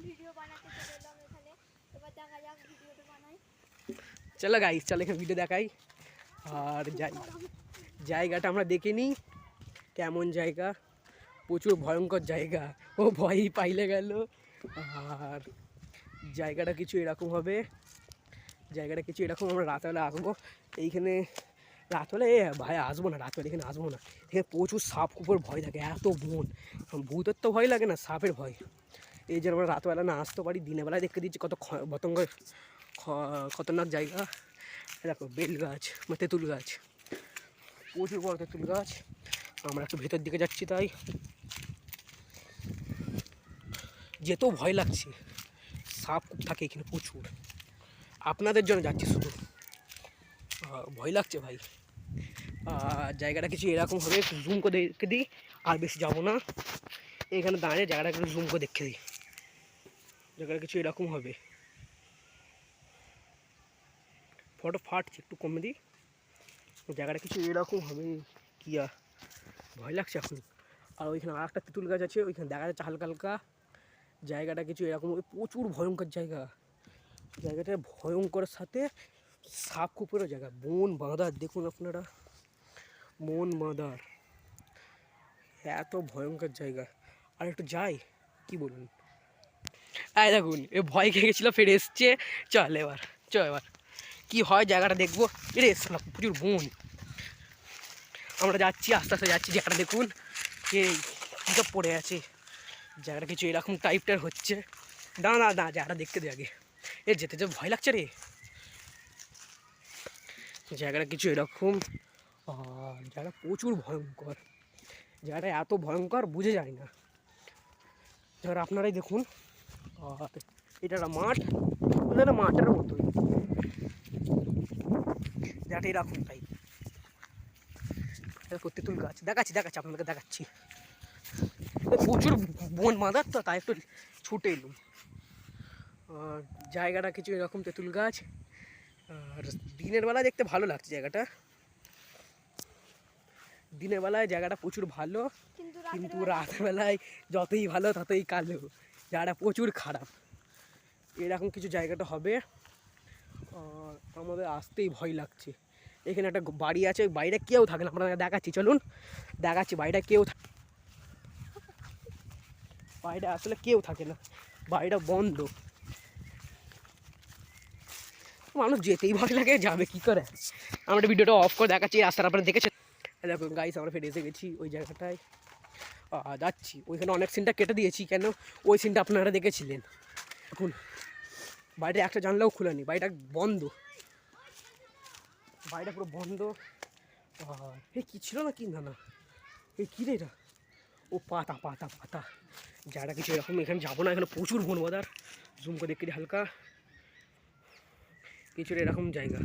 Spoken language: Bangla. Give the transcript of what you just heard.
ভিডিও বানাতে চলে এলাম এখানে। এবার দেখা যাক ভিডিওটা বানাই। চলো গাইস, চলো এখানে ভিডিও দেখাই আর জায়গাটা আমরা দেখে নিই কেমন জায়গা। প্রচুর ভয়ঙ্কর জায়গা, ও ভয়ই পাইলে গেল। আর জায়গাটা কিছু এরকম হবে, জায়গাটা কিছু এরকম। আমরা রাতবেলা আসবো এইখানে, রাতবেলা ভাই আসবো না, রাতবেলা এখানে আসবো না। এখানে প্রচুর সাপ কুকুর ভয় থাকে, এত বন। ভূতের তো ভয় লাগে না, সাপের ভয়। এই জন্য আমরা রাতবেলা না আসতে পারি, দিনের বেলায় দেখতে দিচ্ছি কত পতঙ্গ, খতরনাক জায়গা। দেখো বেল গাছ বা তেঁতুল গাছ, প্রচুর বড় তেঁতুল গাছ। আমরা একটু ভেতর দিকে যাচ্ছি, তাই যেতেও ভয় লাগছে, সাপ থাকে এখানে প্রচুর। আপনাদের জন্য যাচ্ছি শুধু, ভয় লাগছে ভাই। জায়গাটা কিছু এরকম হবে, একটু জুম করে দেখে দিই, আর বেশি যাবো না। এখানে দাঁড়িয়ে জায়গাটা একটু জুম করে দেখে দিই, জায়গাটা কিছু এরকম হবে। ফটো ফাটছে, একটু কমে দিই। জায়গাটা কিছু এরকম হবে, কি ভয় লাগছে এখন। আর ওইখানে আর একটা তেঁতুল গাছ আছে, ওইখানে দেখা যাচ্ছে হালকা হালকা। জায়গাটা কিছু এরকম হবে, প্রচুর ভয়ঙ্কর জায়গা। জায়গাটা ভয়ঙ্করের সাথে সাপ কুকুরের জায়গা, বন বাঁধার। দেখুন আপনারা, বন বাঁধার, এত ভয়ঙ্কর জায়গা। আর একটু যাই, কি বলুন। এই দেখুন, এ ভয় খেয়ে গেছিলো, ফিরে এসছে। চল এবার কি হয় জায়গাটা দেখবো। এরে এসলাম, প্রচুর বন। আমরা যাচ্ছি, আস্তে আস্তে যাচ্ছি। জায়গাটা দেখুন, এই সব পড়ে আছে। জায়গাটা কিছু এরকম টাইপটার হচ্ছে। দাঁড়া জায়গাটা দেখতে দে আগে। এ যেতে যে ভয় লাগছে রে। জায়গাটা কিছু এরকম, জায়গা প্রচুর ভয়ঙ্কর। জায়গাটা এত ভয়ঙ্কর বুঝে যায় না। এবার আপনারাই দেখুন। আর এটা একটা মাঠ, একটা মাঠের মতোই জায়গাটা এরকম টাইপ। তেঁতুল গাছ দেখাচ্ছি আপনাদেরকে দেখাচ্ছি। প্রচুর বন বাঁধার তো, তাই একটু ছুটে এলুম। আর জায়গাটা কিছু এরকম তেঁতুল গাছ। আর দিনের বেলায় দেখতে ভালো লাগছে জায়গাটা, দিনের বেলায় জায়গাটা প্রচুর ভালো। কিন্তু রাতের বেলায় যতই ভালো ততই কালো, জায়গাটা প্রচুর খারাপ। এরকম কিছু জায়গাটা হবে। আর আমাদের আসতেই ভয় লাগছে। এখানে একটা বাড়ি আছে, বাড়িটা কেউ থাকে না। আপনারা দেখাচ্ছি, চলুন দেখাচ্ছি। বাড়িটা বাড়িটা আসলে কেউ থাকে না, বাড়িটা বন্ধ। মানুষ যেতেই ভয় লাগে, যাবে কি করে। আমরা ভিডিওটা অফ করে দেখাচ্ছি, রাস্তাটা আপনারা দেখেছেন। দেখুন গাইস, আমরা ফিরে এসে গেছি ওই জায়গাটায়, যাচ্ছি। ওইখানে অনেক সিনটা কেটে দিয়েছি, কেন ওই সিনটা আপনারা দেখেছিলেন। এখন বাড়িটা একটা জানলাও খোলা নেই, বাড়িটা বন্ধ, বাড়িটা পুরো বন্ধ। এই কী ছিল না, কি না এই কী রে এটা, ও পাতা। জায়গাটা কিছু এরকম। এখানে যাবো না, এখানে প্রচুর বন বাঁধার। জুম করে দেখতে হালকা, কিছু এরকম জায়গা।